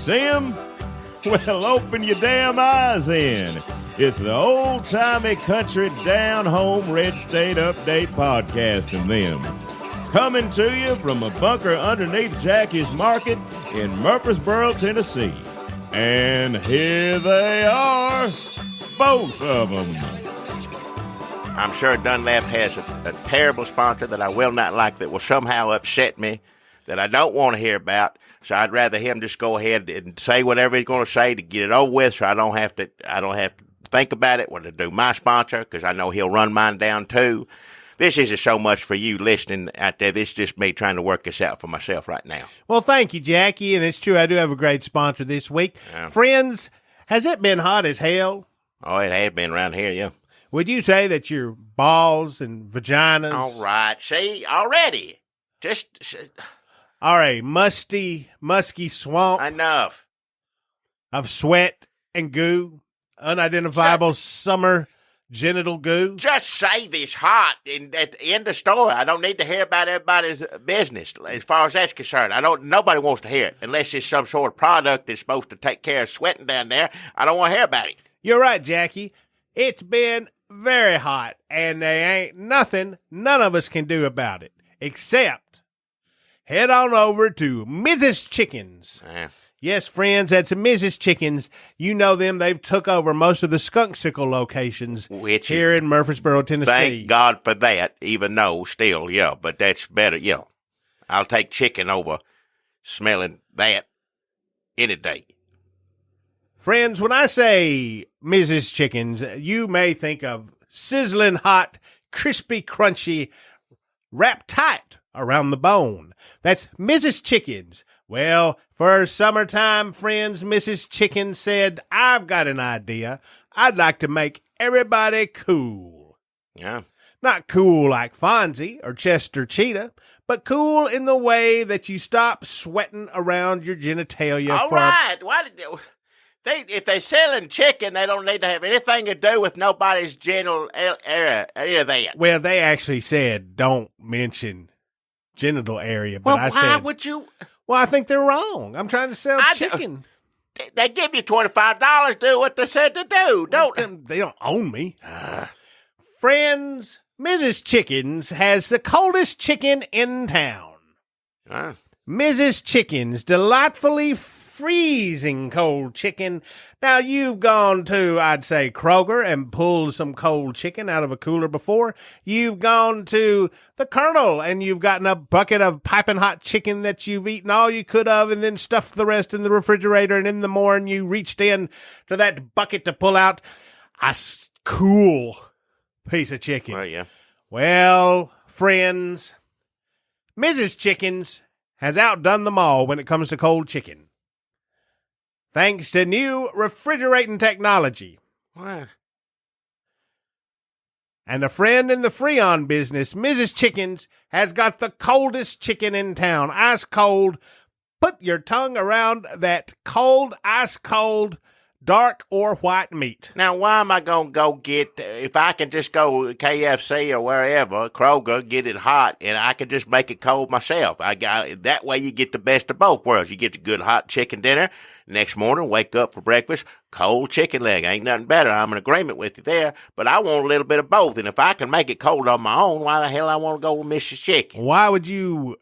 See 'em? Well, open your damn eyes in. It's the old-timey country down-home red state update podcast and them. Coming to you from a bunker underneath Jackie's Market in Murfreesboro, Tennessee. And here they are, both of them. I'm sure Dunlap has a terrible sponsor that I will not like, that will somehow upset me, that I don't want to hear about. So I'd rather him just go ahead and say whatever he's going to say to get it over with, so I don't have to think about it when to do my sponsor, because I know he'll run mine down too. This isn't so much for you listening out there. This is just me trying to work this out for myself right now. Well, thank you, Jackie. And it's true, I do have a great sponsor this week. Friends, has it been hot as hell? Oh, it has been around here, yeah. Would you say that your balls and vaginas All right. See, already. are a musky swamp Enough. of sweat and goo, unidentifiable summer genital goo? Just say this hot and at the end of the story. I don't need to hear about everybody's business as far as that's concerned. Nobody wants to hear it unless it's some sort of product that's supposed to take care of sweating down there. I don't want to hear about it. You're right, Jackie. It's been very hot, and there ain't nothing none of us can do about it, except head on over to Mrs. Chickens. Yes, friends, that's Mrs. Chickens. You know them. They've took over most of the Skunksicle locations here in Murfreesboro, Tennessee. Thank God for that, even though still, yeah, but that's better, yeah. I'll take chicken over smelling that any day. Friends, when I say Mrs. Chickens, you may think of sizzling hot, crispy, crunchy, wrapped tight around the bone. That's Mrs. Chickens. Well, for summertime, friends, Mrs. Chicken said, I've got an idea. I'd like to make everybody cool. Yeah. Not cool like Fonzie or Chester Cheetah, but cool in the way that you stop sweating around your genitalia. All right. If they're selling chicken, they don't need to have anything to do with nobody's genital area. Well, they actually said don't mention genital area, but I said, why would you? Well, I think they're wrong. I'm trying to sell chicken. They give you $25. Do what they said to do. They don't own me. Friends, Mrs. Chickens has the coldest chicken in town. Mrs. Chicken's delightfully freezing cold chicken. Now, you've gone to, I'd say, Kroger and pulled some cold chicken out of a cooler before. You've gone to the Colonel and you've gotten a bucket of piping hot chicken that you've eaten all you could of and then stuffed the rest in the refrigerator, and in the morning you reached in to that bucket to pull out a cool piece of chicken. Well, yeah. Well, friends, Mrs. Chickens has outdone them all when it comes to cold chicken, thanks to new refrigerating technology. What? And a friend in the Freon business, Mrs. Chickens, has got the coldest chicken in town. Ice cold. Put your tongue around that cold, ice cold, dark or white meat. Now, why am I going to go get, if I can just go KFC or wherever, Kroger, get it hot, and I can just make it cold myself? That way you get the best of both worlds. You get the good hot chicken dinner. Next morning, wake up for breakfast, cold chicken leg. Ain't nothing better. I'm in agreement with you there, but I want a little bit of both. And if I can make it cold on my own, why the hell I want to go with Mrs. Chicken? Why would you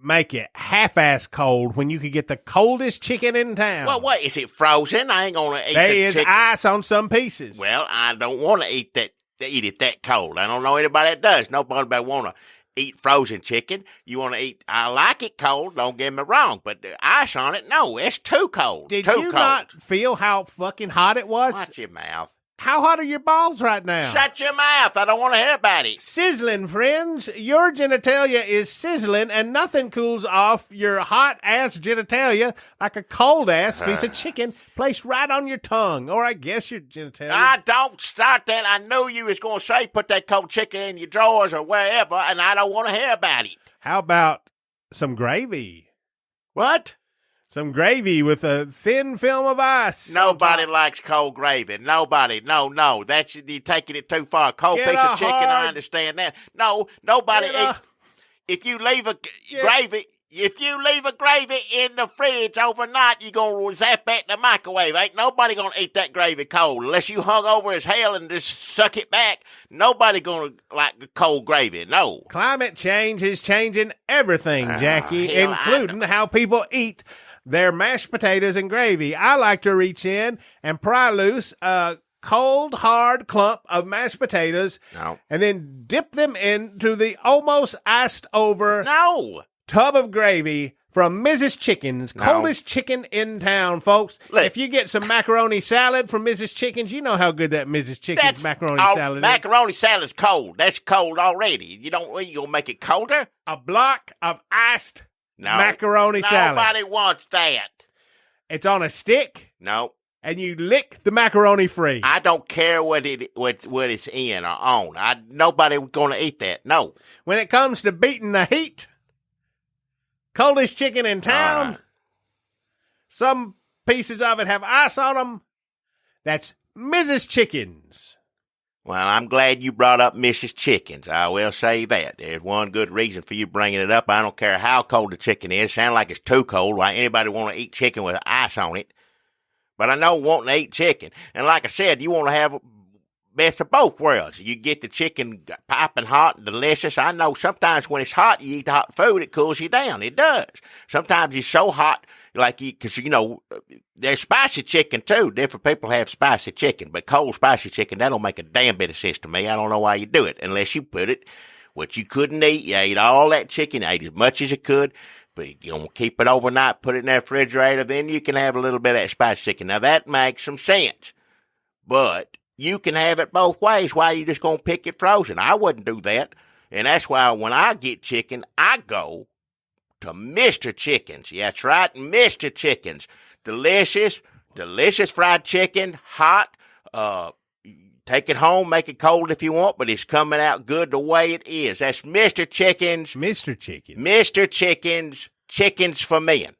make it half-ass cold when you could get the coldest chicken in town? Well, what, is it frozen? I ain't going to eat there the is chicken. ice on some pieces. Well, I don't want to eat it that cold. I don't know anybody that does. Nobody want to eat frozen chicken. You want to eat, I like it cold, don't get me wrong, but the ice on it, no, it's too cold. Did you not feel how fucking hot it was? Watch your mouth. How hot are your balls right now? Shut your mouth. I don't want to hear about it. Sizzling, friends. Your genitalia is sizzling, and nothing cools off your hot-ass genitalia like a cold-ass piece of chicken placed right on your tongue, or I guess your genitalia. I don't start that. I knew you was going to say put that cold chicken in your drawers or wherever, and I don't want to hear about it. How about some gravy? What? Some gravy with a thin film of ice. Nobody likes cold gravy. Nobody. No. You're taking it too far. Cold piece of chicken, I understand that. No, nobody. If you leave a gravy, if you leave a gravy in the fridge overnight, you're going to zap that in the microwave. Ain't nobody going to eat that gravy cold. Unless you hung over as hell and just suck it back, nobody going to like cold gravy. No. Climate change is changing everything, Jackie, including how people eat their mashed potatoes and gravy. I like to reach in and pry loose a cold, hard clump of mashed potatoes and then dip them into the almost iced over tub of gravy from Mrs. Chicken's, coldest chicken in town, folks. Look, if you get some macaroni salad from Mrs. Chicken's, you know how good that Mrs. Chicken's macaroni salad is. Macaroni salad's cold. That's cold already. You gonna make it colder? A block of iced macaroni salad. Nobody wants that. It's on a stick. No. And you lick the macaroni free. I don't care what it's in or on. Nobody gonna eat that. No. When it comes to beating the heat, coldest chicken in town. Some pieces of it have ice on them. That's Mrs. Chicken's. Well, I'm glad you brought up Mrs. Chicken's. I will say that. There's one good reason for you bringing it up. I don't care how cold the chicken is. Sound like it's too cold. Why anybody want to eat chicken with ice on it? But I know wanting to eat chicken. And like I said, you want to have best of both worlds. You get the chicken piping hot and delicious. I know sometimes when it's hot, you eat the hot food, it cools you down. It does. Sometimes it's so hot, because, there's spicy chicken too. Different people have spicy chicken, but cold spicy chicken, that don't make a damn bit of sense to me. I don't know why you do it unless you put it, what you couldn't eat. You ate all that chicken, ate as much as you could, but you don't keep it overnight, put it in the refrigerator, then you can have a little bit of that spicy chicken. Now that makes some sense, but you can have it both ways. Why are you just going to pick it frozen? I wouldn't do that. And that's why when I get chicken, I go to Mr. Chicken's. Yeah, that's right, Mr. Chicken's. Delicious fried chicken, hot. Take it home, make it cold if you want, but it's coming out good the way it is. That's Mr. Chicken's. Mr. Chicken. Mr. Chicken's. Chickens for men.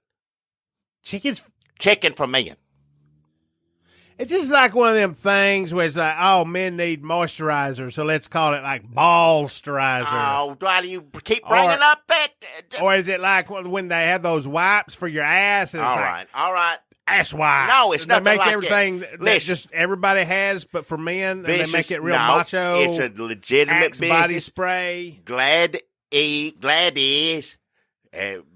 Chicken for men. It's just like one of them things where it's like, men need moisturizer, so let's call it like ballsterizer. Oh, why do you keep bringing up that? Or is it like when they have those wipes for your ass? And it's all right. Ass wipes. No, it's nothing like that. They make everything that just everybody has, but for men, and they make it real macho. It's a legitimate business. Body spray. Glad is.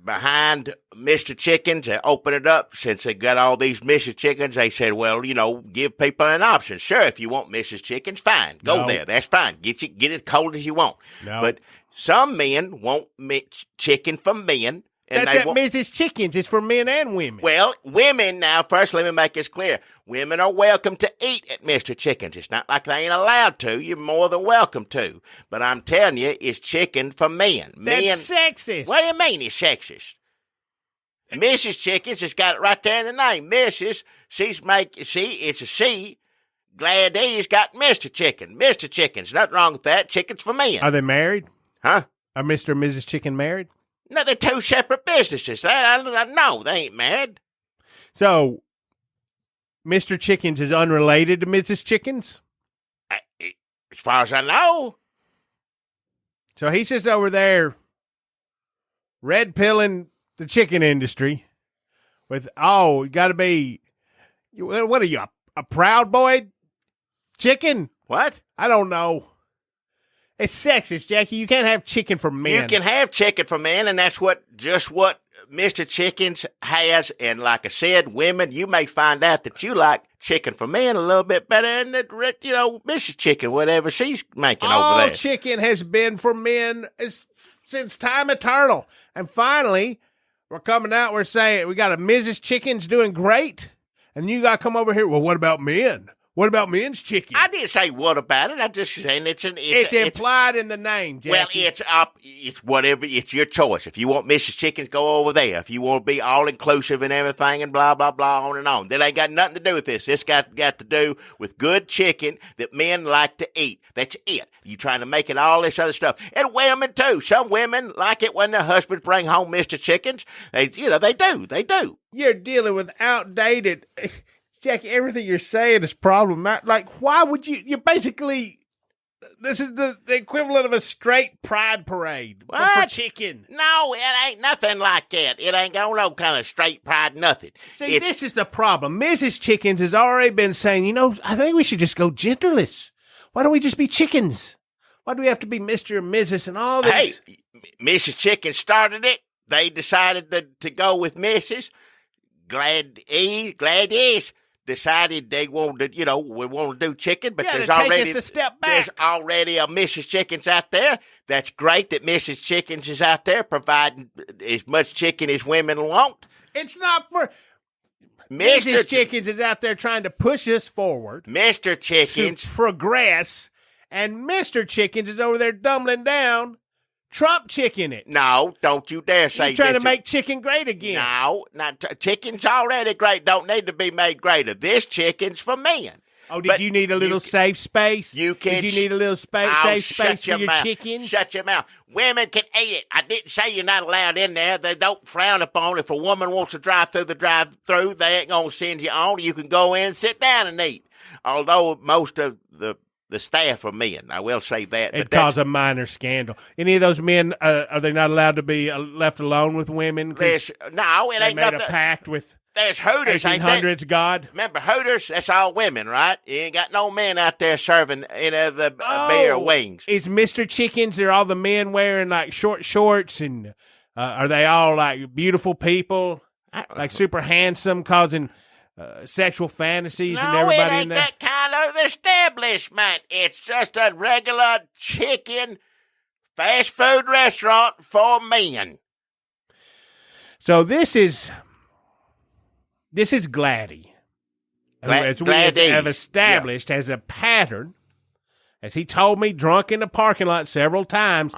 Behind Mr. Chicken's, they open it up. Since they got all these Mrs. Chickens, they said, well, give people an option. Sure, if you want Mrs. Chickens, fine. Go there. That's fine. Get as cold as you want. No. But some men want chicken for men. And that's Mrs. Chicken's. It's for men and women. Well, women now, first let me make this clear. Women are welcome to eat at Mr. Chicken's. It's not like they ain't allowed to. You're more than welcome to. But I'm telling you, it's chicken for men. That's sexist. What do you mean it's sexist? Mrs. Chicken's has got it right there in the name. Mrs. It's a she. Glad he's got Mr. Chicken. Mr. Chicken's. Nothing wrong with that. Chicken's for men. Are they married? Huh? Are Mr. and Mrs. Chicken married? No, they're two separate businesses. No, they ain't married. So, Mr. Chicken's is unrelated to Mrs. Chicken's? As far as I know. So he's just over there red pilling the chicken industry with, you got to be, what are you, a Proud Boy chicken? What? I don't know. It's sexist, Jackie. You can't have chicken for men. You can have chicken for men, and that's just what Mr. Chicken's has. And like I said, women, you may find out that you like chicken for men a little bit better than Mrs. Chicken, whatever she's making over there. All chicken has been for men since time eternal. And finally, we're coming out, we're saying we got a Mrs. Chicken's doing great, and you got to come over here. Well, what about men? What about men's chicken? I didn't say what about it. I'm just saying it's implied in the name, Jackie. Well, it's whatever. It's your choice. If you want Mrs. Chicken's, go over there. If you want to be all inclusive and everything and blah blah blah on and on, that ain't got nothing to do with this. This got to do with good chicken that men like to eat. That's it. You trying to make it all this other stuff, and women too. Some women like it when their husbands bring home Mr. Chickens. They do. You're dealing with outdated. Jackie, everything you're saying is problematic. Like, why would you're basically This is the equivalent of a straight pride parade. But What? for chicken. No, it ain't nothing like that. It ain't got no kind of straight pride, nothing. See, this is the problem. Mrs. Chickens has already been saying, I think we should just go genderless. Why don't we just be chickens? Why do we have to be Mr. and Mrs. and all this? Hey, Mrs. Chicken started it. They decided to go with Mrs. Gladys decided they wanted to, we want to do chicken, but there's already a step back. There's already a Mrs. Chickens out there. That's great that Mrs. Chickens is out there providing as much chicken as women want. It's not for... Mrs. Chickens is out there trying to push us forward. Mr. Chickens. To progress. And Mr. Chickens is over there dumbling down, Trump chicken it. No, don't you dare say You're trying to make chicken great again. No, chicken's already great. Don't need to be made greater. This chicken's for men. Oh, did you need a little safe space? Did you need a little safe space for your chickens? Shut your mouth. Women can eat it. I didn't say you're not allowed in there. They don't frown upon it. If a woman wants to drive through the drive-through, they ain't going to send you on. You can go in and sit down and eat. Although most of the staff are men. I will say that. It caused a minor scandal. Any of those men, are they not allowed to be left alone with women? No, it ain't made nothing. a pact with there's Hooters, ain't 1800s God. Remember, Hooters, that's all women, right? You ain't got no men out there serving any of the beer wings. It's Mr. Chickens. Are all the men wearing like short shorts and are they all like beautiful people? Like super handsome, causing... sexual fantasies and everybody it ain't in there. That kind of establishment. It's just a regular chicken fast food restaurant for men. So this is Gladdy. As we have established as a pattern, as he told me drunk in the parking lot several times,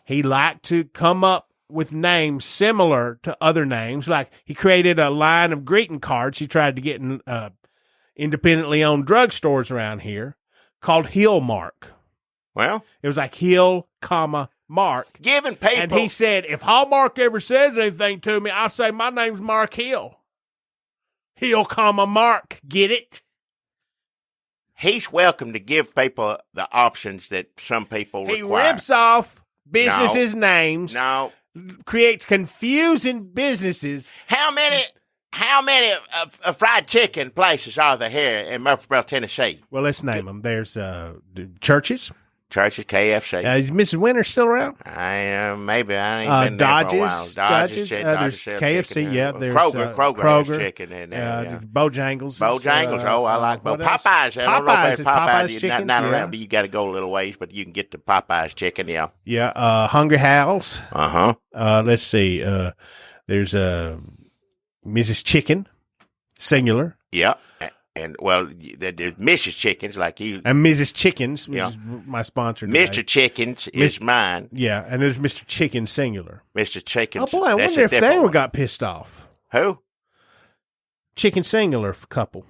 he liked to come up with names similar to other names. Like he created a line of greeting cards he tried to get in independently owned drugstores around here called Hill Mark. Well, it was like Hill, Mark. Giving people. And he said, if Hallmark ever says anything to me, I'll say my name's Mark Hill. Hill, Mark. Get it? He's welcome to give people the options that some people require. He rips off businesses' names. No. Creates confusing businesses. How many fried chicken places are there here in Murfreesboro, Tennessee? Well, let's name them. There's Churches. Churches, KFC. Is Mrs. Winter still around? Maybe. I ain't been there for a while. Dodges. There's KFC, chicken, yeah. There's Kroger has chicken in there. Bojangles. Bojangles. I like Popeyes. I don't know if Popeyes chicken. Not around, but you got to go a little ways, but you can get the Popeyes chicken, yeah. Yeah, Hungry Howl's. Let's see. There's Mrs. Chicken, singular. Yeah. And, well, there's Mrs. Chickens, like you. And Mrs. Chickens, which is my sponsor today. Mr. Chickens is mine. Yeah, and there's Mr. Chicken, singular. Mr. Chickens. Oh, boy, I wonder if they got pissed off. Who? Chicken, singular, couple.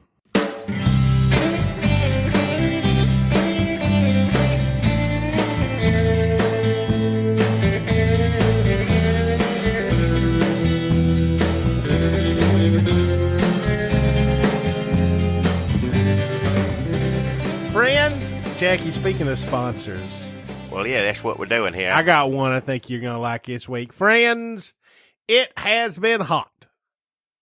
Friends, Jackie, speaking of sponsors. Well, yeah, that's what we're doing here. I got one I think you're going to like this week. Friends, it has been hot.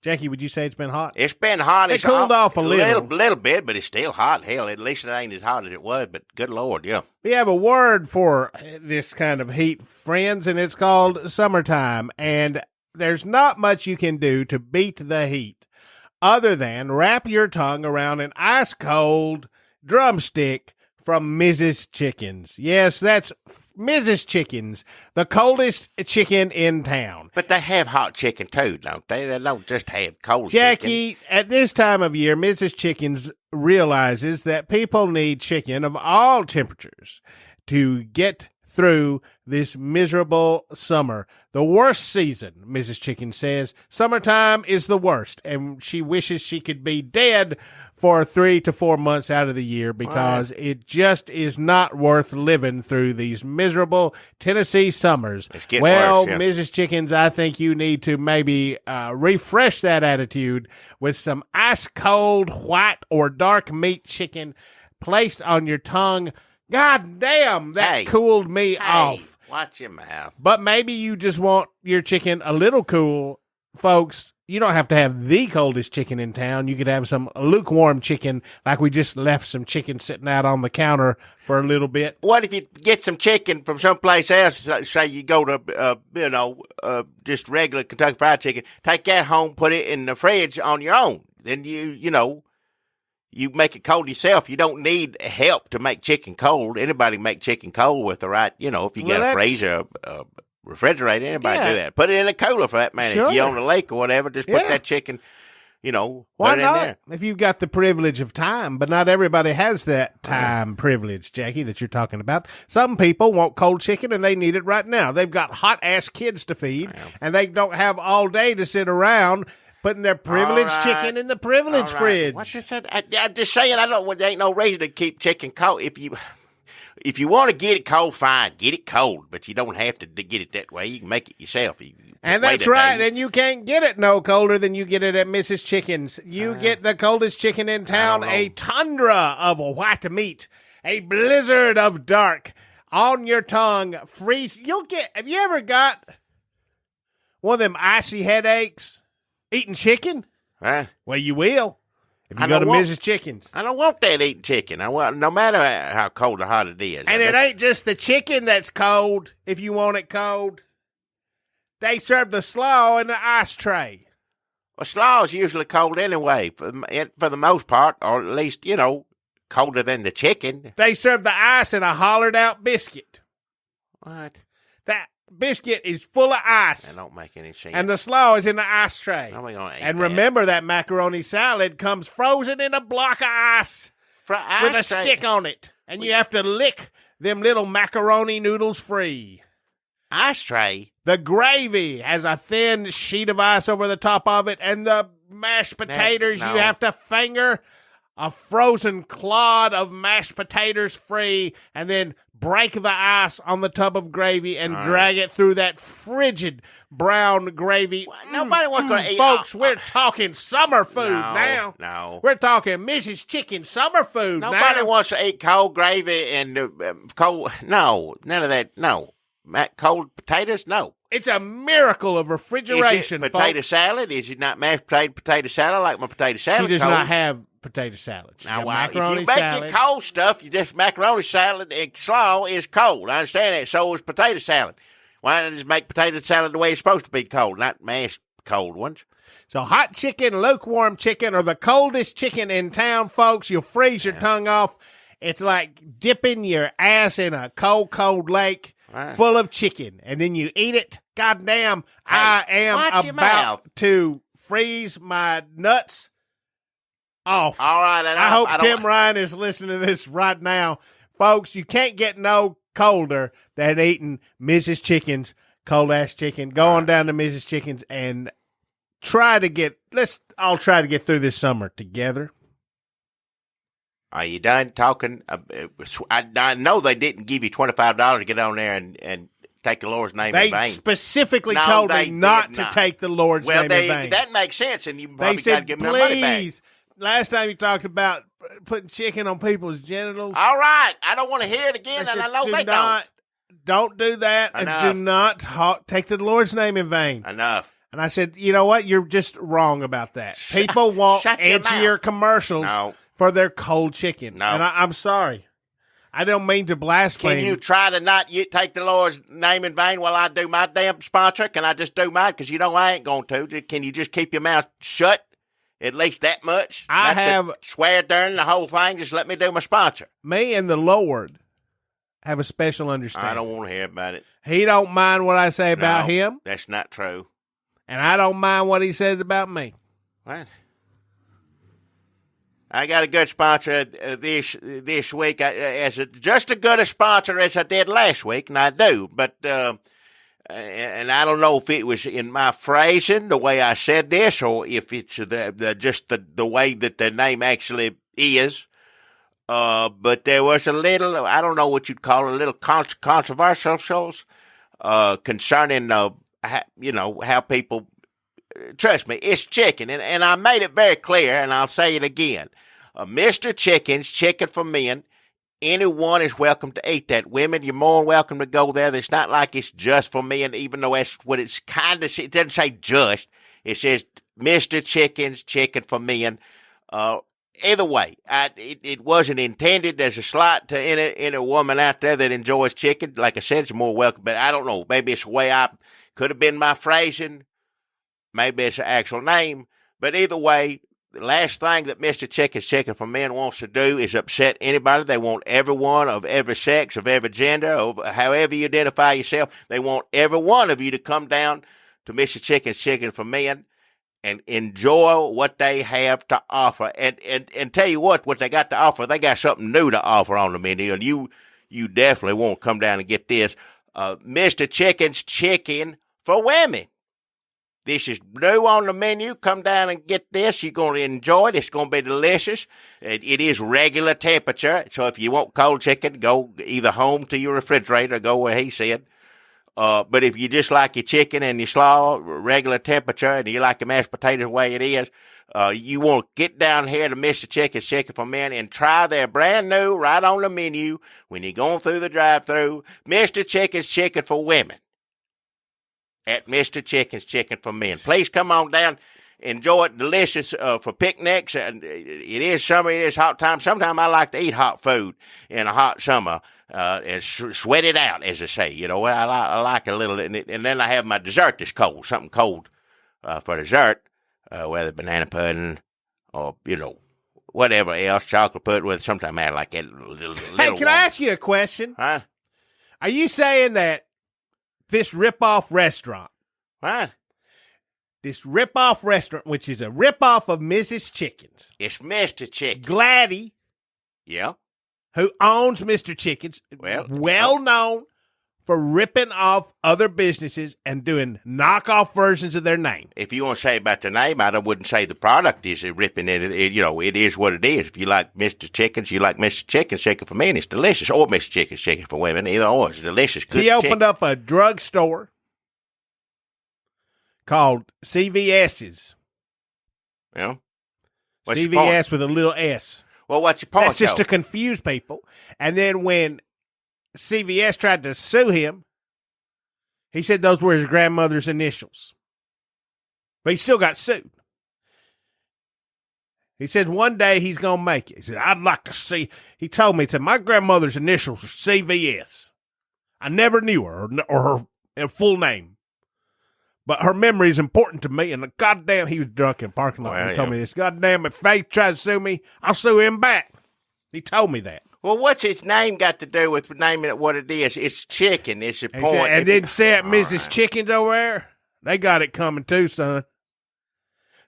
Jackie, would you say it's been hot? It's been hot. It cooled off a little bit, but it's still hot. Hell, at least it ain't as hot as it was, but good Lord, yeah. We have a word for this kind of heat, friends, and it's called summertime. And there's not much you can do to beat the heat other than wrap your tongue around an ice-cold drumstick from Mrs. Chickens. Yes, that's Mrs. Chickens, the coldest chicken in town. But they have hot chicken too, don't they? They don't just have cold chicken. Jackie, at this time of year, Mrs. Chickens realizes that people need chicken of all temperatures to get through this miserable summer. The worst season, Mrs. Chicken says. Summertime is the worst, and she wishes she could be dead for 3 to 4 months out of the year because it just is not worth living through these miserable Tennessee summers. It's getting worse, yeah. Mrs. Chickens, I think you need to maybe refresh that attitude with some ice-cold white or dark meat chicken placed on your tongue God damn, that cooled me off. Watch your mouth. But maybe you just want your chicken a little cool. Folks, you don't have to have the coldest chicken in town. You could have some lukewarm chicken, like we just left some chicken sitting out on the counter for a little bit. What if you get some chicken from someplace else? Say you go to, just regular Kentucky Fried Chicken. Take that home, put it in the fridge on your own. Then you make it cold yourself. You don't need help to make chicken cold. Anybody can make chicken cold with the right, if you got a freezer, refrigerator, anybody do that. Put it in a cooler for that matter. Sure. If you're on the lake or whatever, just put that chicken, Why put it not? in there. If you've got the privilege of time, but not everybody has that time privilege, Jackie, that you're talking about. Some people want cold chicken and they need it right now. They've got hot-ass kids to feed, and they don't have all day to sit around putting their privileged chicken in the privileged fridge. What is that? I'm just saying, there ain't no reason to keep chicken cold. If you want to get it cold, fine, get it cold, but you don't have to get it that way. You can make it yourself. And that's right, and you can't get it no colder than you get it at Mrs. Chicken's. You get the coldest chicken in town, a tundra of white meat, a blizzard of dark, on your tongue, freeze. Have you ever got one of them icy headaches eating chicken? Huh? Well, you will. If you go to Mrs. Chicken's. I don't want that eating chicken. No matter how cold or hot it is. And it ain't just the chicken that's cold, if you want it cold. They serve the slaw in the ice tray. Well, slaw is usually cold anyway, for the most part, or at least, colder than the chicken. They serve the ice in a hollered-out biscuit. What? That biscuit is full of ice. That don't make any sense. And the slaw is in the ice tray. No, we gonna eat and that. Remember that macaroni salad comes frozen in a block of ice with a stick on it. And you have to lick them little macaroni noodles free. Ice tray? The gravy has a thin sheet of ice over the top of it, and the mashed potatoes you have to finger a frozen clod of mashed potatoes free, and then break the ice on the tub of gravy and drag it through that frigid brown gravy. Nobody wants to eat. Folks, we're talking summer food now. No. We're talking Mrs. Chicken summer food now. Nobody wants to eat cold gravy and cold. No, none of that. No. Cold potatoes? No. It's a miracle of refrigeration. Is it potato salad? Is it not mashed potato salad like my potato salad? She does not have potato salad. Now, if you make it cold stuff, macaroni salad and slaw is cold. I understand that. So is potato salad. Why not just make potato salad the way it's supposed to be cold, not mashed cold ones? So hot chicken, lukewarm chicken, or the coldest chicken in town, folks. You'll freeze your tongue off. It's like dipping your ass in a cold, cold lake full of chicken, and then you eat it. Goddamn, I am about to freeze my nuts off. All right. I hope Tim Ryan is listening to this right now. Folks, you can't get no colder than eating Mrs. Chicken's cold-ass chicken. Go on down to Mrs. Chicken's and let's all try to get through this summer together. Are you done talking? I know they didn't give you $25 to get on there and take the Lord's name in vain. They specifically told me not to take the Lord's name in vain. That makes sense, and you probably got to give them their money back. Last time you talked about putting chicken on people's genitals. All right. I don't want to hear it again, and I know they don't. Don't do that. Enough. And do not take the Lord's name in vain. Enough. And I said, you know what? You're just wrong about that. People want edgier commercials for their cold chicken. No. And I'm sorry. I don't mean to blaspheme. Can you try to not take the Lord's name in vain while I do my damn sponsor? Can I just do mine? Because I ain't going to. Can you just keep your mouth shut? At least that much? I have swear during the whole thing. Just let me do my sponsor. Me and the Lord have a special understanding. I don't want to hear about it. He don't mind what I say about him. That's not true. And I don't mind what he says about me. What? I got a good sponsor this week, just as good a sponsor as I did last week, and I do. But and I don't know if it was in my phrasing, the way I said this, or if it's the way that the name actually is. But there was a little, I don't know what you'd call it, a little controversial concerning how people. Trust me, it's chicken, and I made it very clear, and I'll say it again. Mr. Chicken's Chicken for Men anyone is welcome to eat that. Women, you're more than welcome to go there. It's not like it's just for men, even though that's what it's kind of, it doesn't say just. It says Mr. Chicken's Chicken for Men. Either way, it wasn't intended as a slight to any woman out there that enjoys chicken. Like I said, it's more welcome, but I don't know. Maybe it's the way I could have been my phrasing. Maybe it's the actual name. But either way, the last thing that Mr. Chicken's Chicken for Men wants to do is upset anybody. They want everyone of every sex, of every gender, of however you identify yourself. They want every one of you to come down to Mr. Chicken's Chicken for Men and enjoy what they have to offer. And tell you what they got to offer, they got something new to offer on the menu, and you definitely won't come down and get this. Mr. Chicken's Chicken for Women. This is new on the menu. Come down and get this. You're going to enjoy it. It's going to be delicious. It is regular temperature, so if you want cold chicken, go either home to your refrigerator or go where he said. But if you just like your chicken and your slaw, regular temperature, and you like your mashed potatoes the way it is, you want to get down here to Mr. Chicken's Chicken for Men and try their brand new, right on the menu, when you're going through the drive-thru, Mr. Chicken's Chicken for Women at Mr. Chicken's Chicken for Men. Please come on down. Enjoy it. Delicious for picnics. And it is summer. It is hot time. Sometimes I like to eat hot food in a hot summer. And sweat it out, as I say. You know, I like a little, and then I have my dessert that's cold, something cold for dessert, whether banana pudding or, you know, whatever else, chocolate pudding with. Sometimes I like that little. Hey, can I ask you a question? Huh? Are you saying that this rip-off restaurant, What? this rip-off restaurant, which is a rip-off of Mrs. Chicken's, It's Mr. Chicken. Gladdy, Yeah. who owns Mr. Chicken's, well known for ripping off other businesses and doing knockoff versions of their name. If you want to say about the name, I wouldn't say the product is ripping it. You know, it is what it is. If you like Mr. Chicken's, you like Mr. Chicken's Chicken for Men. It's delicious. Or Mr. Chicken's Chicken for Women. Either or. It's delicious. Good he opened up a drugstore called CVS's. Yeah. What's your point? CVS with a little S. Well, what's your point? That's just to confuse people. And then when CVS tried to sue him, he said those were his grandmother's initials. But he still got sued. He said one day he's going to make it. He said, I'd like to see. He told me, he said, my grandmother's initials are CVS. I never knew her or her full name. But her memory is important to me. And goddamn, he was drunk in the parking lot. He told me this. Goddamn, if Faith tries to sue me, I'll sue him back. He told me that. Well, what's his name got to do with naming it what it is? It's chicken. It's the point. And then say at Mrs. Chicken's over there, they got it coming too, son.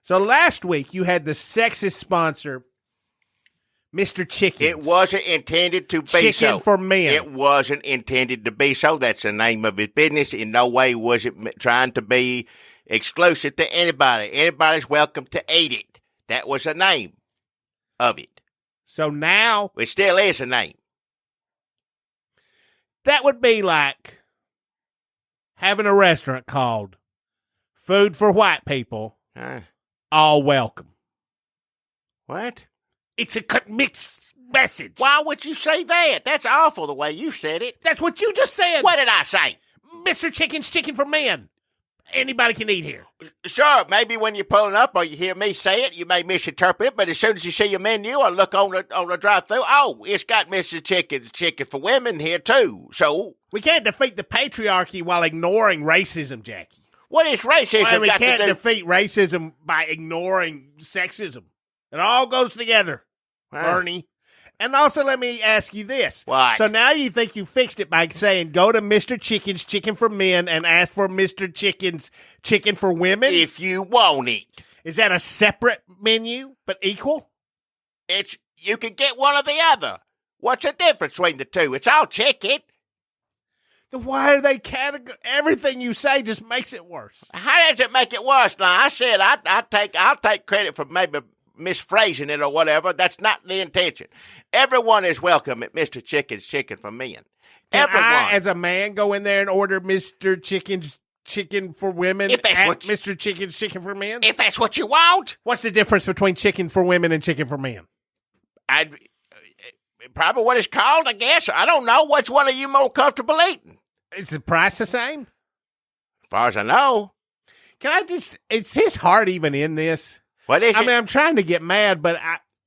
So last week you had the sexist sponsor, Mr. Chicken. It wasn't intended to be so. Chicken for Men. It wasn't intended to be so. That's the name of his business. In no way was it trying to be exclusive to anybody. Anybody's welcome to eat it. That was the name of it. So now... It still is a name. That would be like having a restaurant called Food for White People, All Welcome. What? It's a mixed message. Why would you say that? That's awful the way you said it. That's what you just said. What did I say? Mr. Chicken's Chicken for Men. Anybody can eat here. Sure, maybe when you're pulling up or you hear me say it, you may misinterpret it, but as soon as you see your menu or look on the drive-thru, oh, it's got Mr. Chicken's Chicken for Women here too. So we can't defeat the patriarchy while ignoring racism, Jackie. What is racism got to do? We can't defeat racism by ignoring sexism. It all goes together, Bernie. And also, let me ask you this. What? So now you think you fixed it by saying, go to Mr. Chicken's Chicken for Men and ask for Mr. Chicken's Chicken for Women? If you want it. Is that a separate menu, but equal? You can get one or the other. What's the difference between the two? It's all chicken. Then why are they everything you say just makes it worse? How does it make it worse? Now, I said I'll take credit for maybe misphrasing it or whatever. That's not the intention. Everyone is welcome at Mr. Chicken's Chicken for Men. Everyone. I, as a man, go in there and order Mr. Chicken's Chicken for Women at Mr. Chicken's Chicken for Men? If that's what you want. What's the difference between Chicken for Women and Chicken for Men? probably what it's called, I guess. I don't know. Which one are you more comfortable eating? Is the price the same? As far as I know. Is his heart even in this? What is it? I mean, I'm trying to get mad, but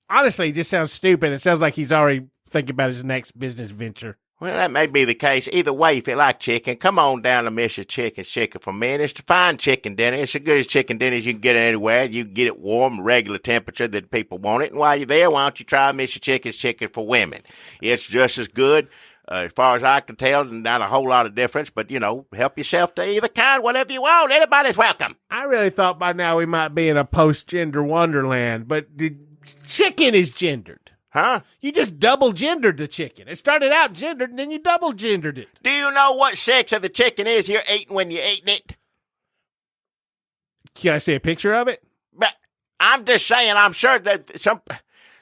honestly, it just sounds stupid. It sounds like he's already thinking about his next business venture. Well, that may be the case. Either way, if you like chicken, come on down to Mrs. Chicken's Chicken for me. And it's a fine chicken dinner. It's as good as chicken dinners you can get anywhere. You can get it warm, regular temperature that people want it. And while you're there, why don't you try Mrs. Chicken's Chicken for women? It's just as good. As far as I can tell, not a whole lot of difference, but, help yourself to either kind, whatever you want. Anybody's welcome. I really thought by now we might be in a post-gender wonderland, but the chicken is gendered. Huh? You just double-gendered the chicken. It started out gendered, and then you double-gendered it. Do you know what sex of the chicken is you're eating when you're eating it? Can I see a picture of it? But I'm just saying, I'm sure that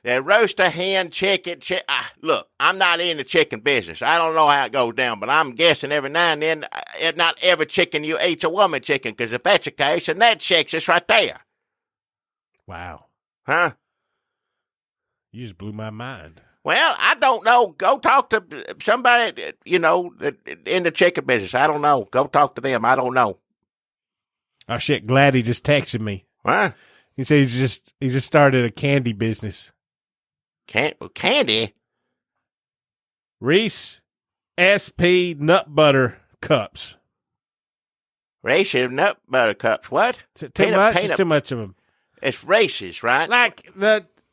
they roast a hen, chicken. Look, I'm not in the chicken business. I don't know how it goes down, but I'm guessing every now and then, not every chicken you eat's a woman chicken, because if that's the case, then that's sexist right there. Wow. Huh? You just blew my mind. Well, I don't know. Go talk to somebody, in the chicken business. I don't know. Go talk to them. I don't know. Oh, shit. Glad he just texted me. What? He said he just started a candy business. Candy? Reese SP Nut Butter Cups. Reese's Nut Butter Cups. What? Too much? It's too much of them. It's Reese's, right?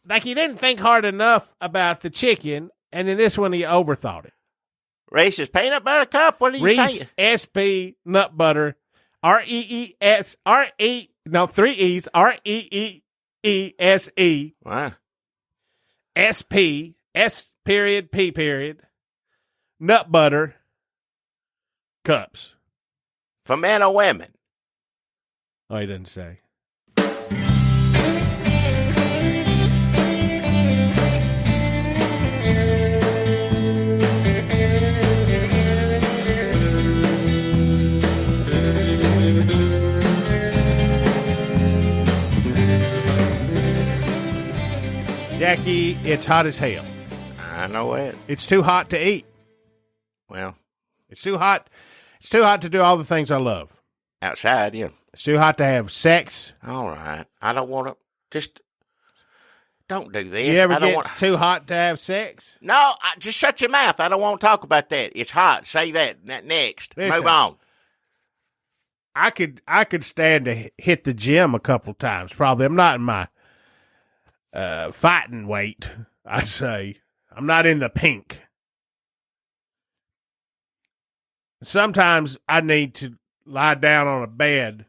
Like he didn't think hard enough about the chicken, and then this one he overthought it. Reese's Peanut Butter Cup? What are you saying? Reese SP Nut Butter. R-E-E-S-R-E. No, 3 E's. R-E-E-E-S-E. What? S-P. S-P. Nut Butter. Cups. For men or women? Oh, he doesn't say. Jackie, it's hot as hell. I know it. It's too hot to eat. Well, it's too hot. It's too hot to do all the things I love. Outside, yeah. It's too hot to have sex. All right. I don't want to. Just don't do this. You ever get too hot to have sex? No, just shut your mouth. I don't want to talk about that. It's hot. Say that. Next. Listen, move on. I could stand to hit the gym a couple times. Probably. I'm not in my fighting weight, I say. I'm not in the pink. Sometimes I need to lie down on a bed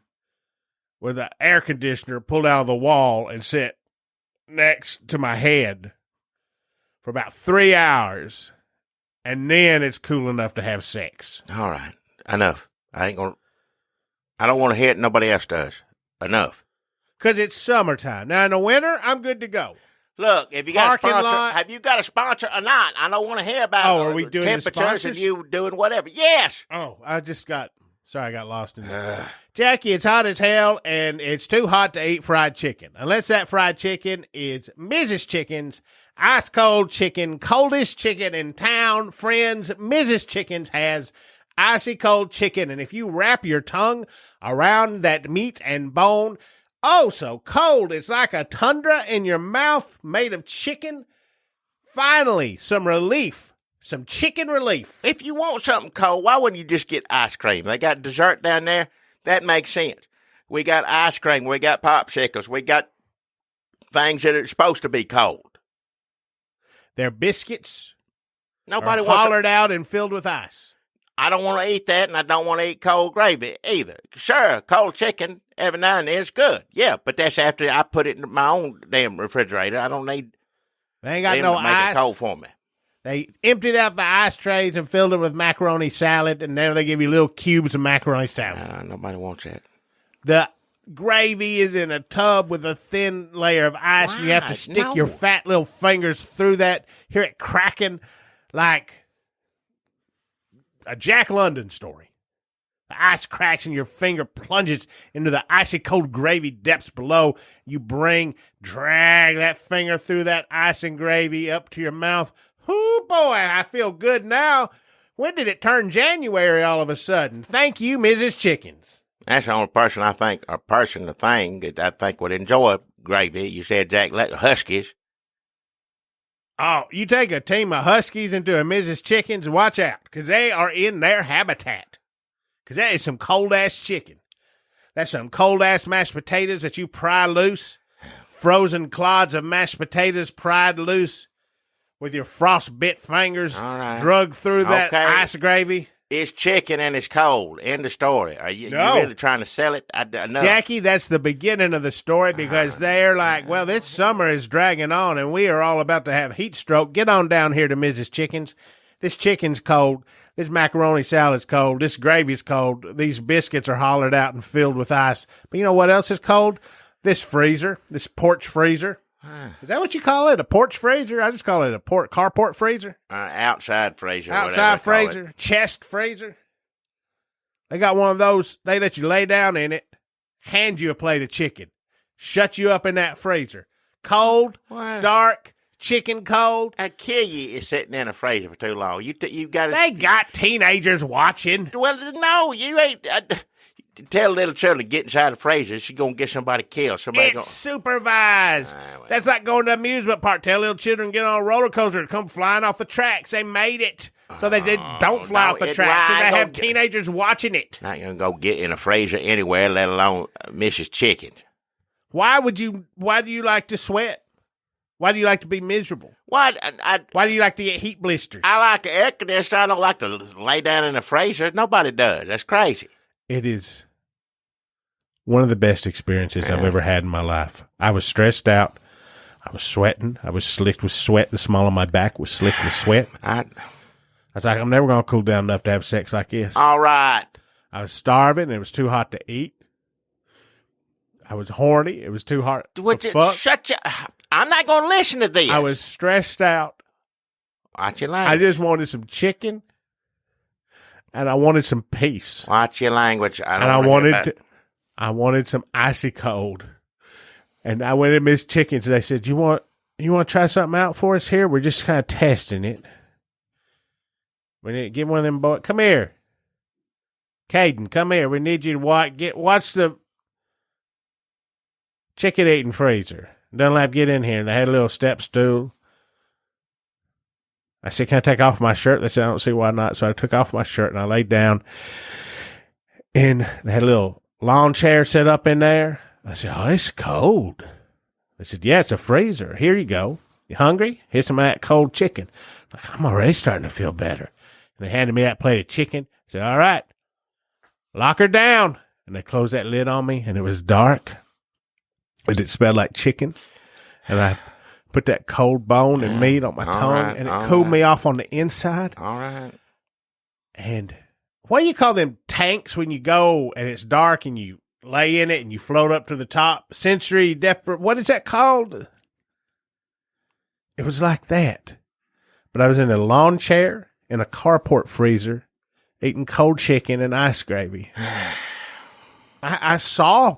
with an air conditioner pulled out of the wall and sit next to my head for about 3 hours, and then it's cool enough to have sex. All right. Enough. I don't want to hear it. Nobody else does. Enough. Because it's summertime. Now, in the winter, I'm good to go. Look, if you got Parking a sponsor, lot. have you got a sponsor or not? I don't want to hear about are we doing the temperatures sponsors? and you doing whatever. Yes. Oh, I got lost in that. Jackie, it's hot as hell, and it's too hot to eat fried chicken. Unless that fried chicken is Mrs. Chicken's ice cold chicken, coldest chicken in town. Friends, Mrs. Chicken's has icy cold chicken, and if you wrap your tongue around that meat and bone, oh, so cold. It's like a tundra in your mouth made of chicken. Finally, some relief. Some chicken relief. If you want something cold, why wouldn't you just get ice cream? They got dessert down there. That makes sense. We got ice cream. We got popsicles. We got things that are supposed to be cold. They're biscuits. Nobody are wants hollowed out and filled with ice. I don't want to eat that, and I don't want to eat cold gravy either. Sure, cold chicken every now and then is good. Yeah, but that's after I put it in my own damn refrigerator. I don't need they ain't got them no to make ice. it cold for me. They emptied out the ice trays and filled them with macaroni salad, and now they give you little cubes of macaroni salad. Nobody wants that. The gravy is in a tub with a thin layer of ice, and you have to stick your fat little fingers through that, hear it cracking like a Jack London story. The ice cracks and your finger plunges into the icy cold gravy depths below. You drag that finger through that ice and gravy up to your mouth. Whoo! Woo, boy, I feel good now. When did it turn January all of a sudden? Thank you, Mrs. Chickens. That's the only person I think, or person, the thing that I think would enjoy gravy. You said Huskies. Oh, you take a team of Huskies into a Mrs. Chickens, watch out, because they are in their habitat. Because that is some cold-ass chicken. That's some cold-ass mashed potatoes that you pry loose. Frozen clods of mashed potatoes pried loose with your frost-bit fingers. All right. Drug through that ice gravy. It's chicken and it's cold. End of story. Are you really trying to sell it? No. Jackie, that's the beginning of the story because they're like, well, this summer is dragging on and we are all about to have heat stroke. Get on down here to Mrs. Chickens. This chicken's cold. This macaroni salad's cold. This gravy's cold. These biscuits are hollowed out and filled with ice. But you know what else is cold? This freezer, this porch freezer. Is that what you call it? A porch freezer? I just call it a carport freezer. Outside freezer. Outside freezer. Chest freezer. They got one of those. They let you lay down in it, hand you a plate of chicken, shut you up in that freezer. Cold, dark, chicken cold. I kill you is sitting in a freezer for too long. You got to. They got teenagers watching. Well, no, you ain't. Tell little children to get inside the freezer. She's going to get somebody killed. It's supervised. That's like going to the amusement park. Tell little children to get on a roller coaster to come flying off the tracks. They made it so they don't fly off the tracks. And they have teenagers watching it. Not going to go get in a freezer anywhere, let alone Mrs. Chicken. Why do you like to sweat? Why do you like to be miserable? Why do you like to get heat blisters? I like the air conditioner. I don't like to lay down in the freezer. Nobody does. That's crazy. It is one of the best experiences I've ever had in my life. I was stressed out. I was sweating. I was slicked with sweat. The small of my back was slicked with sweat. I was like, I'm never going to cool down enough to have sex like this. All right. I was starving. And it was too hot to eat. I was horny. It was too hot to fuck. Shut your... I'm not going to listen to this. I was stressed out. Watch your language. I just wanted some chicken. And I wanted some peace. Watch your language. I wanted some icy cold. And I went to Miss Chickens and they said, you want to try something out for us here? We're just kind of testing it. We need to get one of them boys. Come here. Caden, come here. We need you to watch the chicken eating freezer. Dunlap, get in here. And they had a little step stool. I said, can I take off my shirt? They said, I don't see why not. So I took off my shirt and I laid down. And they had a little lawn chair set up in there. I said, oh, it's cold. They said, yeah, it's a freezer. Here you go. You hungry? Here's some of that cold chicken. I'm already starting to feel better. And they handed me that plate of chicken. I said, all right, lock her down. And they closed that lid on me, and it was dark. And it smelled like chicken. And I put that cold bone and meat on my tongue, and it cooled me off on the inside. All right. And what do you call them tanks when you go and it's dark and you lay in it and you float up to the top? Sensory deprivation. What is that called? It was like that. But I was in a lawn chair in a carport freezer eating cold chicken and ice gravy. I saw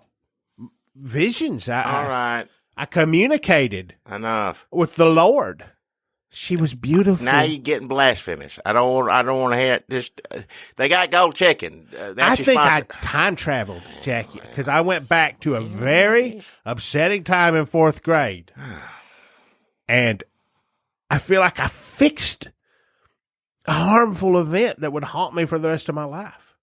visions. All right. I communicated. Enough. With the Lord. She was beautiful. Now you're getting blasphemous. I don't want to hear it. Just they got gold chicken. I think I time traveled, Jackie, because I went back to a very upsetting time in 4th grade, and I feel like I fixed a harmful event that would haunt me for the rest of my life.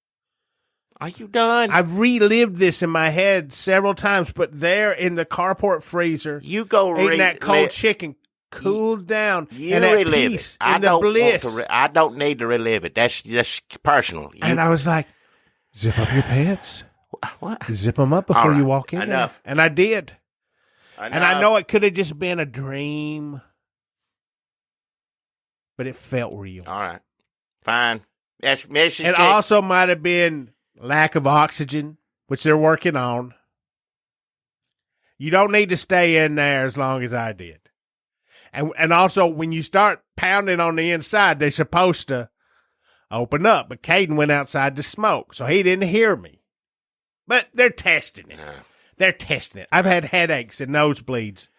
Are you done? I've relived this in my head several times, but there in the carport freezer, you go eating that cold chicken. Cooled down and at relive peace it. I in the bliss. I don't need to relive it. That's personal. And I was like, zip up your pants. What? Zip them up before you walk in. Enough. And I did. Enough. And I know it could have just been a dream, but it felt real. All right. Fine. That's Mrs. It also might have been lack of oxygen, which they're working on. You don't need to stay in there as long as I did. And also, when you start pounding on the inside, they're supposed to open up. But Caden went outside to smoke, so he didn't hear me. But they're testing it. They're testing it. I've had headaches and nosebleeds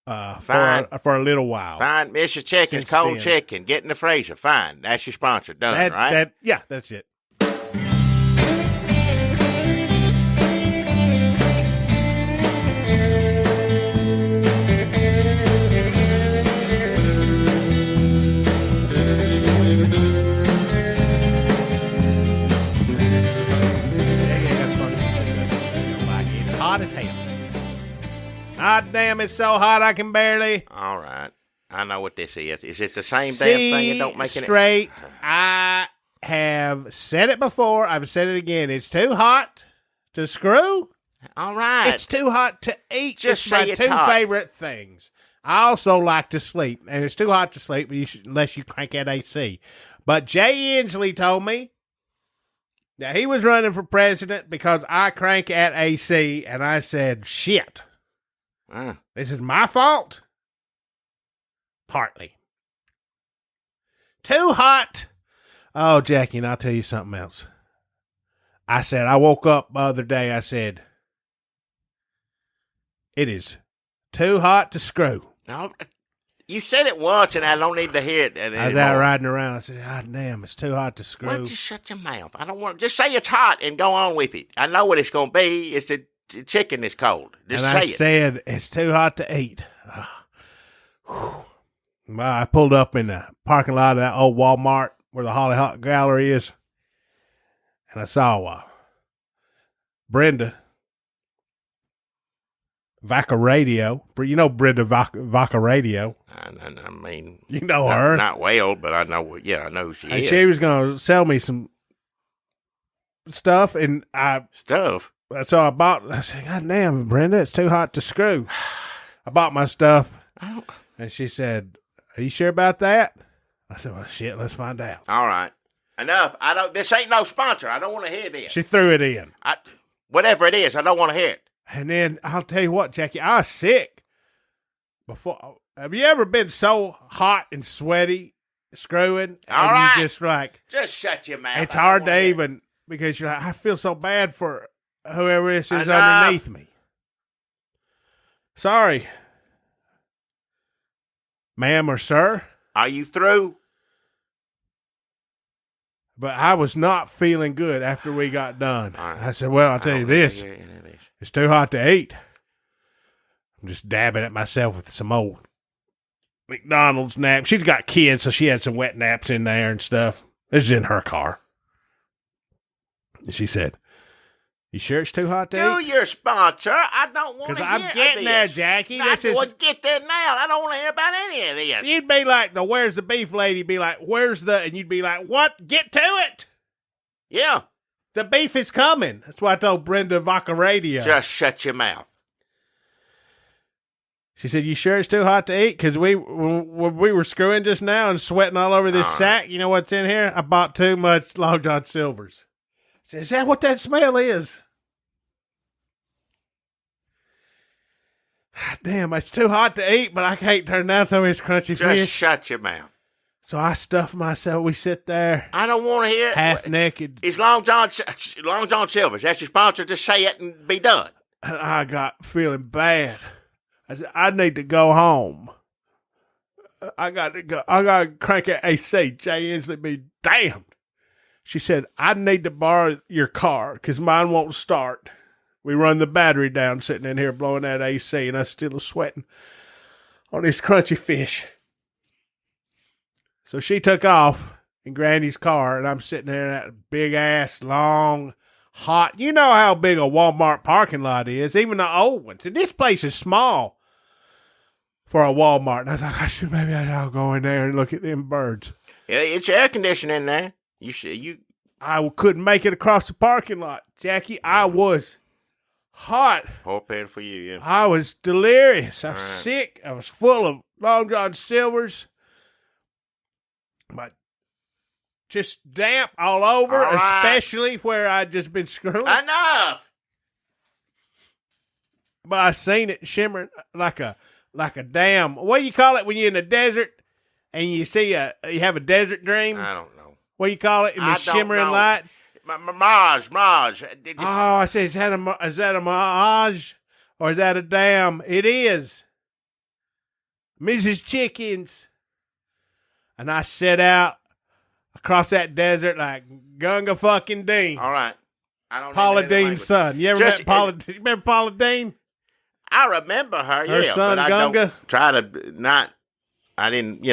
for a little while. Fine, Mrs. Chicken's cold chicken. Get in the freezer. Fine. That's your sponsor. Done, right? Yeah, that's it. Hot as hell. God damn, it's so hot I can barely. All right. I know what this is. Is it the same damn thing? It don't make it straight. I have said it before. I've said it again. It's too hot to screw. All right. It's too hot to eat. Just it's say my it's two hot. favorite things. I also like to sleep, and it's too hot to sleep unless you crank that AC. But Jay Inslee told me that he was running for president because I crank at AC, and I said, shit. This is my fault? Partly. Too hot. Oh, Jackie, and I'll tell you something else. I woke up the other day, I said, it is too hot to screw. No, you said it once, and I don't need to hear it anymore. I was out riding around. I said, God damn, it's too hot to screw. Well, just shut your mouth. I don't want. Just say it's hot and go on with it. I know what it's going to be. It's the chicken that's cold. Just and say I it. said, it's too hot to eat. Well, I pulled up in the parking lot of that old Walmart where the Holly Hawk Gallery is, and I saw Brenda Vaca Radio. You know Brenda Vaca Radio. I mean, you know her. Not well, but I know. Yeah, I know who she is. And she was going to sell me some stuff, and stuff. So I said, God damn, Brenda, it's too hot to screw. I bought my stuff, and she said, are you sure about that? I said, well, shit, let's find out. All right. Enough. This ain't no sponsor. I don't want to hear this. She threw it in. Whatever it is, I don't want to hear it. And then I'll tell you what, Jackie, I was sick. Have you ever been so hot and sweaty screwing? All right. You just shut your mouth. It's hard to even, because you're like, I feel so bad for whoever this is underneath me. Sorry, ma'am or sir. Are you through? But I was not feeling good after we got done. Right. I said, well, I'll tell you this. It's too hot to eat. I'm just dabbing at myself with some old McDonald's nap. She's got kids, so she had some wet naps in there and stuff. This is in her car. And she said, you sure it's too hot to eat? Do your sponsor. I don't want to hear because I'm getting there, Jackie. Get there now. I don't want to hear about any of this. You'd be like the where's the beef lady, be like, where's the, and you'd be like, what? Get to it. Yeah. The beef is coming. That's what I told Brenda Vaca Radio. Just shut your mouth. She said, you sure it's too hot to eat? Because we were screwing just now and sweating all over this sack. You know what's in here? I bought too much Long John Silver's. I said, is that what that smell is? Damn, it's too hot to eat, but I can't turn down some of this crunchy fish. Just shut your mouth. So I stuffed myself. We sit there. I don't want to hear it. Half naked. It's Long John Silver's. That's your sponsor. Just say it and be done. And I got feeling bad. I said, I need to go home. I got to go. I got to crank that AC. Jay Inslee be damned. She said, I need to borrow your car because mine won't start. We run the battery down sitting in here blowing that AC, and I'm still sweating on this crunchy fish. So she took off in Granny's car, and I'm sitting there in that big-ass, long, hot. You know how big a Walmart parking lot is, even the old ones. And this place is small for a Walmart. And I was like, maybe I'll go in there and look at them birds. Yeah, it's air conditioning in there. I couldn't make it across the parking lot, Jackie. I was hot. Poor pen for you, yeah. I was delirious. I was sick. I was full of Long John Silver's. But just damp all over, especially where I'd just been screwing. Enough! But I seen it shimmering like a damn, what do you call it when you're in the desert and you see you have a desert dream? I don't know. What do you call it in the shimmering light? Mirage. Oh, I said, is that a mirage or is that a dam? It is. Mrs. Chickens. And I set out across that desert like Gunga fucking Dean. All right. I don't Paula Dean's son. You ever met Paula? You remember Paula Dean? I remember her, Her son, but I Gunga. don't try to not. I didn't,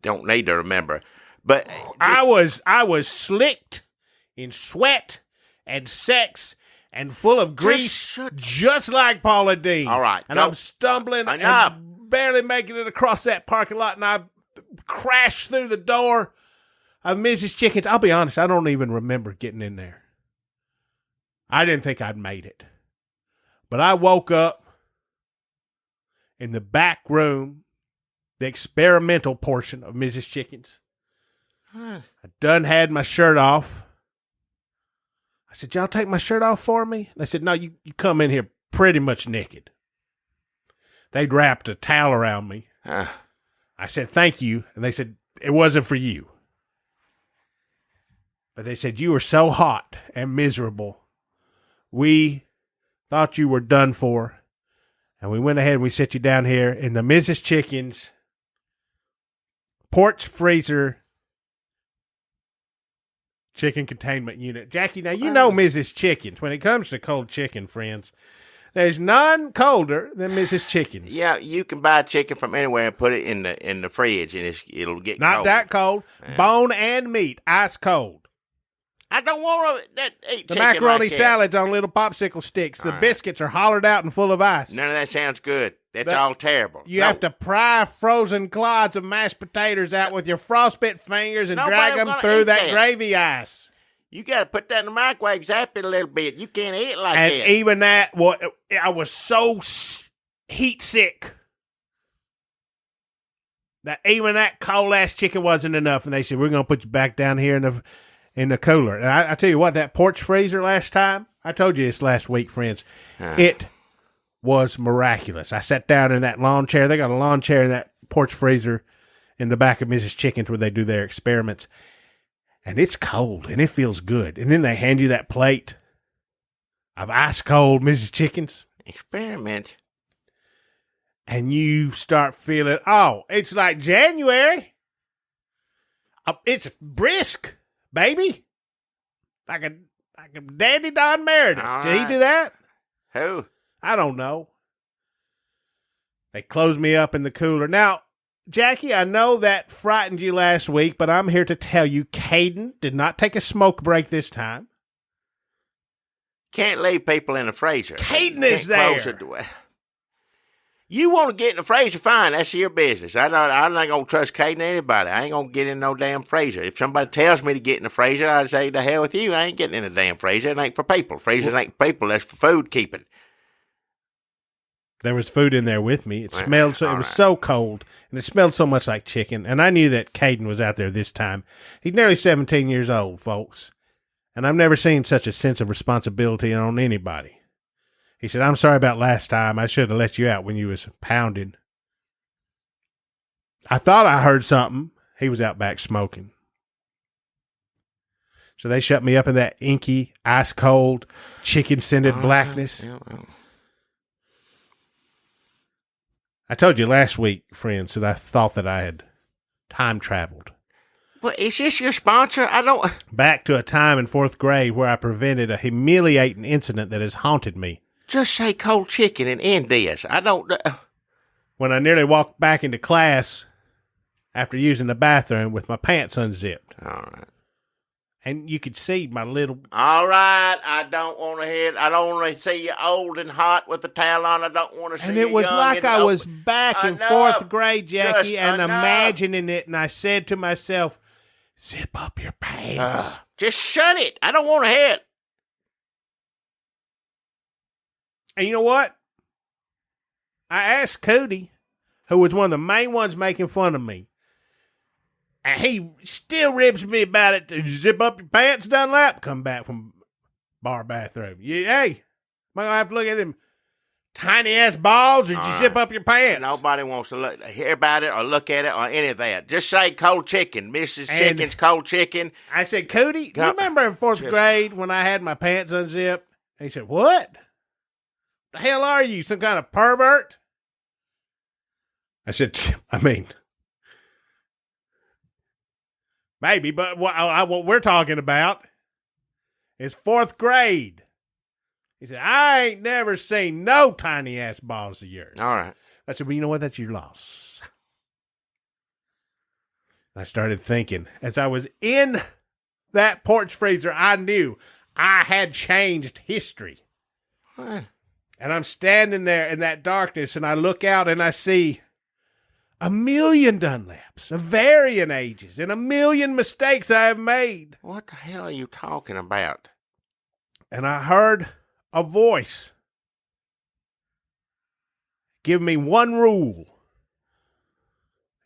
don't need to remember. But I was slicked in sweat and sex and full of grease, just like Paula Dean. All right, and I'm stumbling enough. and barely making it across that parking lot, and I crashed through the door of Mrs. Chickens. I'll be honest, I don't even remember getting in there. I didn't think I'd made it. But I woke up in the back room, the experimental portion of Mrs. Chickens. I done had my shirt off. I said, y'all take my shirt off for me? They said, no, you come in here pretty much naked. They'd wrapped a towel around me. I said, thank you. And they said, it wasn't for you. But they said, you were so hot and miserable. We thought you were done for. And we went ahead and we set you down here in the Mrs. Chickens porch freezer chicken containment unit. Jackie, now you know Mrs. Chickens. When it comes to cold chicken, friends, there's none colder than Mrs. Chickens. Yeah, you can buy chicken from anywhere and put it in the fridge, and it'll get not cold. that cold. Yeah. Bone and meat, ice cold. I don't want to eat the chicken macaroni like salads on little popsicle sticks. The biscuits are hollered out and full of ice. None of that sounds good. That's all terrible. You have to pry frozen clods of mashed potatoes out with your frostbit fingers and drag them through that gravy ice. You got to put that in the microwave, zap it a little bit. You can't eat it like that. And even that, I was so heat sick that even that cold ass chicken wasn't enough. And they said, we're going to put you back down here in the cooler. And I tell you what, that porch freezer last time, I told you this last week, friends, it was miraculous. I sat down in that lawn chair. They got a lawn chair in that porch freezer in the back of Mrs. Chickens where they do their experiments. And it's cold, and it feels good. And then they hand you that plate of ice cold Mrs. Chickens. Experiment. And you start feeling, it's like January. It's brisk, baby. Like a Dandy Don Meredith. All Did he do that? Who? I don't know. They closed me up in the cooler. Now, Jackie, I know that frightened you last week, but I'm here to tell you Caden did not take a smoke break this time. Can't leave people in the freezer. Caden is there. You want to get in the freezer, fine. That's your business. I'm not going to trust Caden or anybody. I ain't going to get in no damn freezer. If somebody tells me to get in the freezer, I say, the hell with you. I ain't getting in the damn freezer. It ain't for people. Freezers ain't for people. That's for food keeping. There was food in there with me. It smelled so. It was so cold, and it smelled so much like chicken. And I knew that Caden was out there this time. He's nearly 17 years old, folks, and I've never seen such a sense of responsibility on anybody. He said, "I'm sorry about last time. I should have let you out when you was pounding." I thought I heard something. He was out back smoking. So they shut me up in that inky, ice cold, chicken scented blackness. Yeah. I told you last week, friends, that I thought that I had time traveled. Well, is this your sponsor? I don't... Back to a time in 4th grade where I prevented a humiliating incident that has haunted me. Just say cold chicken and end this. I don't... When I nearly walked back into class after using the bathroom with my pants unzipped. All right. And you could see my little... All right, I don't want to hear it. I don't want to see you old and hot with the towel on. I don't want to see you young. And it was like I was back in 4th grade, Jackie, and imagining it. And I said to myself, zip up your pants. Just shut it. I don't want to hear it. And you know what? I asked Cody, who was one of the main ones making fun of me. And he still ribs me about it. Did you zip up your pants, Dunlap? Come back from bar bathroom. Hey, am I going to have to look at them tiny-ass balls, or did you zip up your pants? Nobody wants to hear about it or look at it or any of that. Just say cold chicken. Mrs. Chicken's cold chicken. I said, Cody, you remember in 4th grade when I had my pants unzipped? And he said, what? The hell are you, some kind of pervert? I said, I mean, maybe, but what we're talking about is 4th grade. He said, I ain't never seen no tiny-ass balls of yours. All right. I said, well, you know what? That's your loss. I started thinking, as I was in that porch freezer, I knew I had changed history. What? And I'm standing there in that darkness, and I look out and I see 1,000,000 Dunlaps of varying ages and 1,000,000 mistakes I have made. What the hell are you talking about? And I heard a voice give me one rule.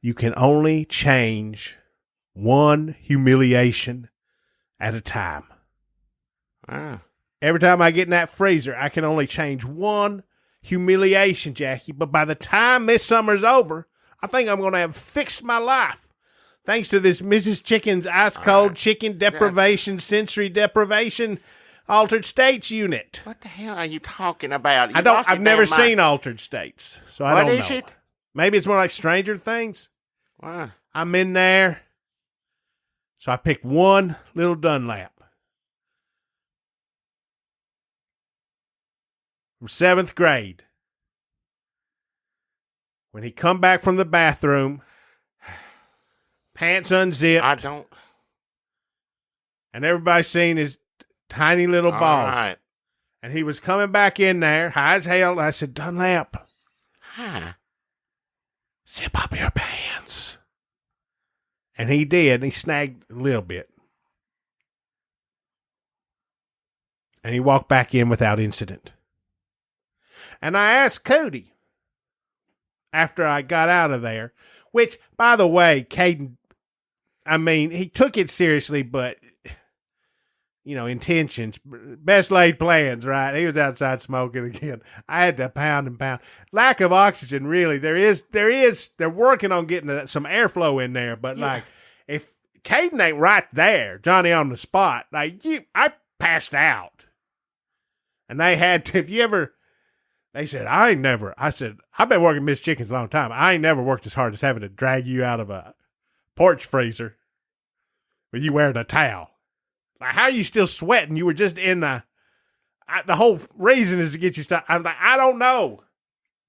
You can only change one humiliation at a time. Ah. Every time I get in that freezer, I can only change one humiliation, Jackie. But by the time this summer's over, I think I'm going to have fixed my life. Thanks to this Mrs. Chicken's ice cold chicken deprivation, sensory deprivation, altered states unit. What the hell are you talking about? I've never seen altered states, so I don't know. What is it? Maybe it's more like Stranger Things. What? I'm in there. So I picked one little Dunlap. From 7th grade. When he come back from the bathroom, pants unzipped. I don't. And everybody seen his tiny little balls. Right. And he was coming back in there, high as hell. And I said, Dunlap, zip up your pants. And he did. And he snagged a little bit. And he walked back in without incident. And I asked Cody after I got out of there, which, by the way, Caden, I mean, he took it seriously, but, you know, intentions, best laid plans, right? He was outside smoking again. I had to pound and pound. Lack of oxygen, really. They're working on getting some airflow in there, but like, if Caden ain't right there, Johnny on the spot, like, I passed out. And they had to, they said, I said, I've been working Miss Chicken's a long time. I ain't never worked as hard as having to drag you out of a porch freezer with you wearing a towel. Like, how are you still sweating? You were just in the whole reason is to get you stuck. I was like, I don't know.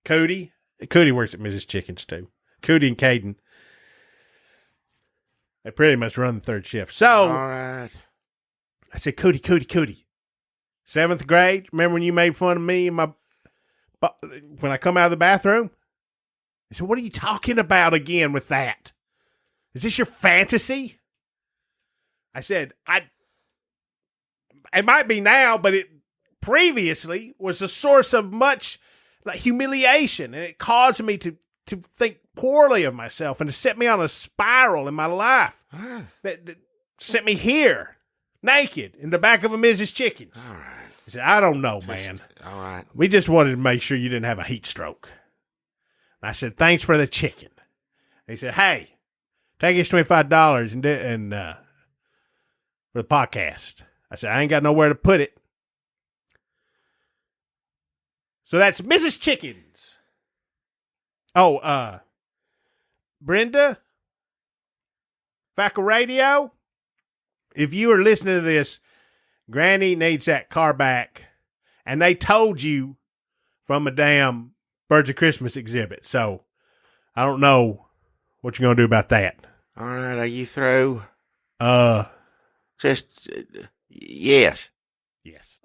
Cody works at Mrs. Chicken's too. Cody and Caden, they pretty much run the third shift. So, all right. I said, Cody. 7th grade, remember when you made fun of me and when I come out of the bathroom? I said, what are you talking about again with that? Is this your fantasy? I said, it might be now, but it previously was a source of much like humiliation, and it caused me to think poorly of myself and to set me on a spiral in my life that sent me here, naked, in the back of a Mrs. Chicken's. All right. I said, I don't know, man. All right. We just wanted to make sure you didn't have a heat stroke. And I said, thanks for the chicken. And he said, hey, take his $25 and for the podcast. I said, I ain't got nowhere to put it. So that's Mrs. Chicken's. Oh, Brenda, Fackle Radio, if you are listening to this, Granny needs that car back. And they told you from a damn Birds of Christmas exhibit. So I don't know what you're going to do about that. All right. Are you through? Yes. Yes. Yes.